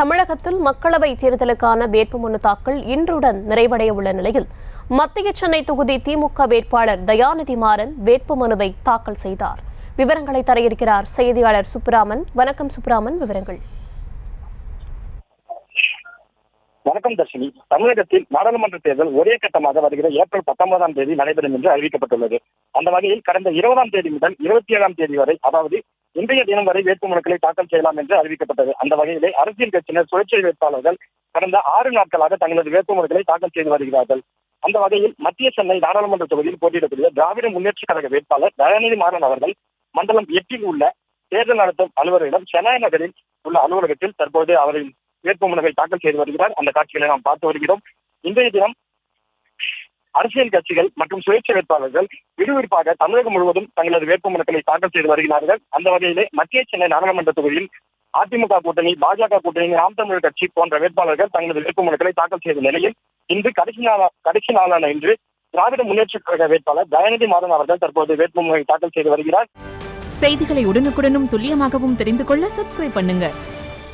தமிழகத்தில் மக்களவைத் தேர்தலுக்கான வேட்புமனு தாக்கல் இன்றுடன் நிறைவடைய உள்ள நிலையில் மத்திய சென்னை தொகுதி திமுக வேட்பாளர் தயாநிதி மாறன் வேட்புமனுவை தாக்கல் செய்தார். விவரங்களை தர இருக்கிறார் செய்தியாளர் சுப்ராமன். வணக்கம் சுப்ராமன், விவரங்கள். வணக்கம் தர்ஷினி. தமிழகத்தில் நாடாளுமன்ற தேர்தல் ஒரே கட்டமாக வருகிற ஏப்ரல் 19ஆம் தேதி நடைபெறும் என்று அறிவிக்கப்பட்டுள்ளது. அந்த வகையில் கடந்த 20ஆம் தேதி முதல் 27ஆம் தேதி வரை, அதாவது இன்றைய தினம் வரை வேட்புமனுக்களை தாக்கல் செய்யலாம் என்று அறிவிக்கப்பட்டது. அந்த வகையிலே அரசியல் கட்சியினர் சுயேட்சை வேட்பாளர்கள் கடந்த 6 நாட்களாக தங்களது வேட்புமனுக்களை தாக்கல் செய்து வருகிறார்கள். அந்த வகையில் மத்திய சென்னை நாடாளுமன்ற தொகுதியில் போட்டியிடக்கூடிய திராவிட முன்னேற்ற கழக வேட்பாளர் தயாநிதி மாறன் அவர்கள் மண்டலம் 8 உள்ள தேர்தல் நடத்தும் அலுவலரிடம் சென்னை நகரில் உள்ள அலுவலகத்தில் தற்போது அவரின் வேட்புமனுவை தாக்கல் செய்து வருகிறார். அந்த காட்சிகளை நாம் பார்த்து வருகிறோம். இன்றைய தினம் அரசியல் கட்சிகள் மற்றும் சுயேட்சை வேட்பாளர்கள் விறுவிறுப்பாக தமிழகம் முழுவதும் தங்களது வேட்புமனுக்களை தாக்கல் செய்து வருகிறார்கள். அந்த வகையிலே மத்திய சென்னை நாடாளுமன்ற தொகுதியில் அதிமுக கூட்டணி, பாஜக கூட்டணி, நாம் தமிழர் கட்சி போன்ற வேட்பாளர்கள் தங்களது வேட்புமனுக்களை தாக்கல் செய்த நிலையில் இன்று கடைசி நாளான இன்று திராவிட முன்னேற்ற கழக வேட்பாளர் தயாநிதி மாறன் அவர்கள் தற்போது வேட்புமனுவை தாக்கல் செய்து வருகிறார். செய்திகளை உடனுக்குடனும் துல்லியமாகவும் தெரிந்து கொள்ள சப்ஸ்கிரைப் பண்ணுங்க.